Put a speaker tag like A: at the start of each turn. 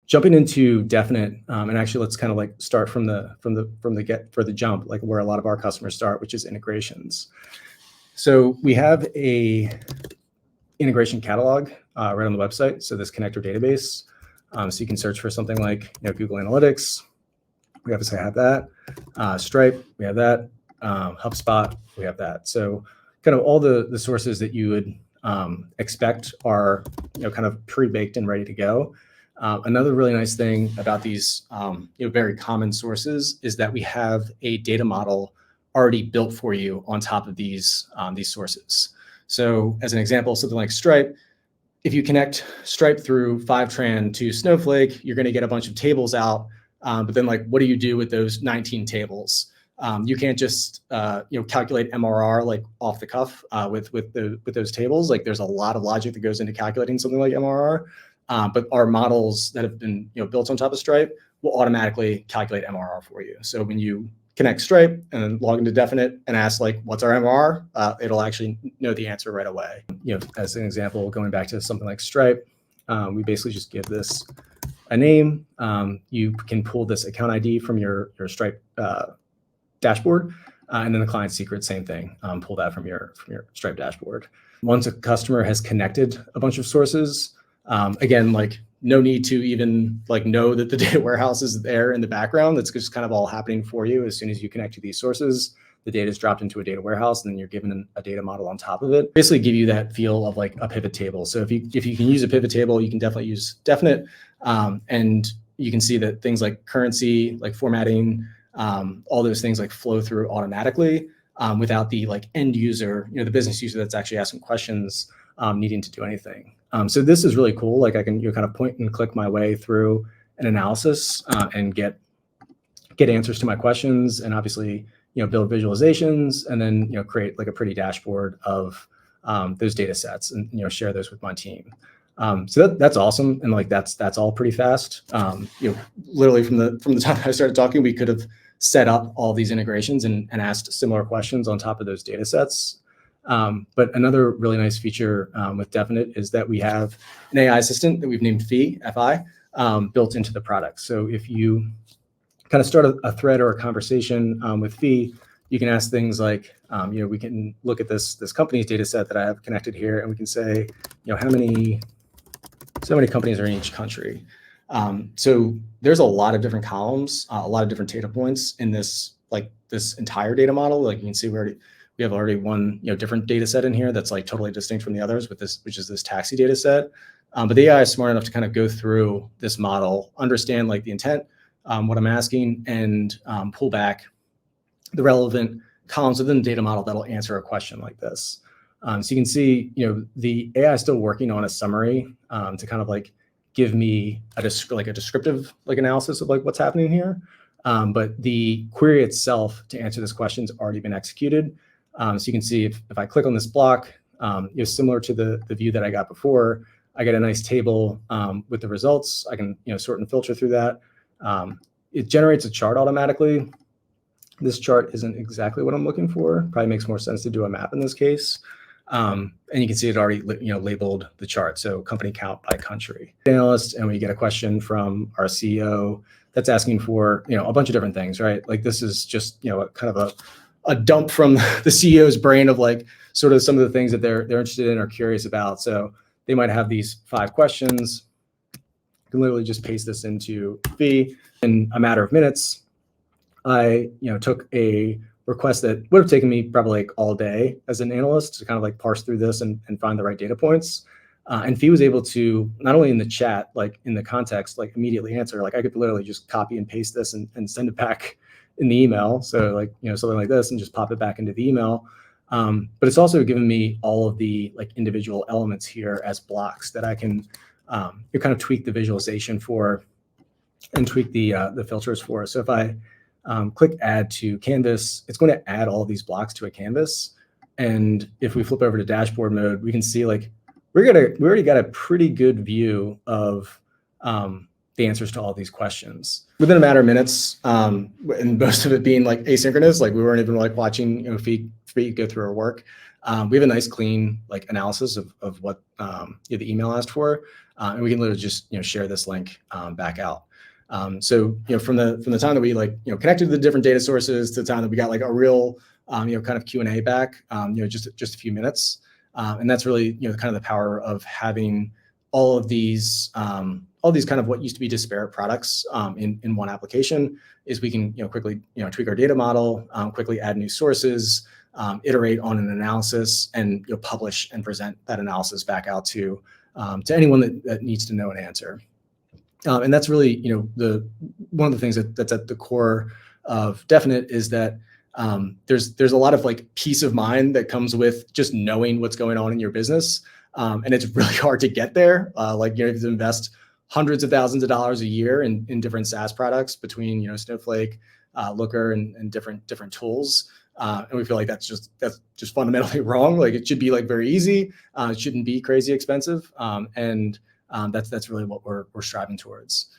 A: jumping into Definite, and actually let's kind of like start from the jump, like where a lot of our customers start, which is integrations. So we have a integration catalog right on the website. So this connector database, so you can search for something like Google Analytics. We obviously have that. Stripe, we have that. HubSpot, we have that. So kind of all the sources that you would expect are kind of pre-baked and ready to go. Another really nice thing about these very common sources is that we have a data model already built for you on top of these sources. So as an example, something like Stripe, if you connect Stripe through Fivetran to Snowflake, you're going to get a bunch of tables out. But then, like, what do you do with those 19 tables? You can't just calculate MRR like off the cuff with those tables. Like, there's a lot of logic that goes into calculating something like MRR. But our models that have been built on top of Stripe will automatically calculate MRR for you. So when you connect Stripe and then log into Definite and ask like, what's our MRR? It'll actually know the answer right away. As an example, going back to something like Stripe, we basically just give this a name. You can pull this account ID from your Stripe dashboard, and then the client secret, same thing. Pull that from your Stripe dashboard. Once a customer has connected a bunch of sources, again, like no need to even like know that the data warehouse is there in the background. That's just kind of all happening for you. As soon as you connect to these sources, the data is dropped into a data warehouse, and then you're given a data model on top of it. Basically give you that feel of like a pivot table. So if you can use a pivot table, you can definitely use Definite. And you can see that things like currency, like formatting, all those things like flow through automatically without the like end user, the business user that's actually asking questions needing to do anything. So this is really cool. Like I can kind of point and click my way through an analysis and get answers to my questions, and obviously build visualizations, and then create like a pretty dashboard of those data sets, and share those with my team. So that's awesome, and like that's all pretty fast. Literally from the time I started talking, we could have set up all these integrations and asked similar questions on top of those data sets. But another really nice feature with Definite is that we have an AI assistant that we've named Fi, built into the product. So if you kind of start a thread or a conversation with Fi, you can ask things like, we can look at this company's data set that I have connected here, and we can say, how many companies are in each country. So there's a lot of different columns, a lot of different data points in this entire data model. Like you can see we have already one different data set in here that's like totally distinct from the others with this, which is this taxi data set. But the AI is smart enough to kind of go through this model, understand like the intent, what I'm asking, and pull back the relevant columns within the data model that'll answer a question like this. So you can see, the AI is still working on a summary to kind of like give me a descriptive analysis of like what's happening here. But the query itself to answer this question has already been executed. So you can see if I click on this block, similar to the view that I got before, I get a nice table with the results. I can sort and filter through that. It generates a chart automatically. This chart isn't exactly what I'm looking for. Probably makes more sense to do a map in this case. And you can see it already labeled the chart. So company count by country. Analyst, and we get a question from our CEO that's asking for a bunch of different things, right? Like this is just kind of a dump from the CEO's brain of like sort of some of the things that they're interested in or curious about. So they might have these 5 questions. You can literally just paste this into Fi in a matter of minutes. I took a request that would have taken me probably like all day as an analyst to kind of like parse through this and find the right data points. And Fi was able to, not only in the chat, like in the context, like immediately answer. Like I could literally just copy and paste this and send it back in the email. So like, something like this, and just pop it back into the email. But it's also given me all of the like individual elements here as blocks that I can kind of tweak the visualization for and tweak the filters for. So if I click add to canvas, it's going to add all of these blocks to a canvas. And if we flip over to dashboard mode, we can see like we already got a pretty good view of the the answers to all these questions within a matter of minutes. And most of it being like asynchronous, like we weren't even like watching, feed go through our work. We have a nice clean like analysis of what the email asked for, and we can literally just share this link back out. So from the time that we connected to the different data sources to the time that we got like a real kind of Q&A back, just a few minutes, and that's really kind of the power of having all these kind of what used to be disparate products in one application. Is we can quickly tweak our data model, quickly add new sources, iterate on an analysis, and publish and present that analysis back out to anyone that needs to know an answer. And that's really one of the things that's at the core of Definite is that there's a lot of like peace of mind that comes with just knowing what's going on in your business, and it's really hard to get there. You have to invest hundreds of thousands of dollars a year in different SaaS products between Snowflake, Looker, and different tools. And we feel like that's just fundamentally wrong. Like it should be like very easy. It shouldn't be crazy expensive. And that's really what we're striving towards.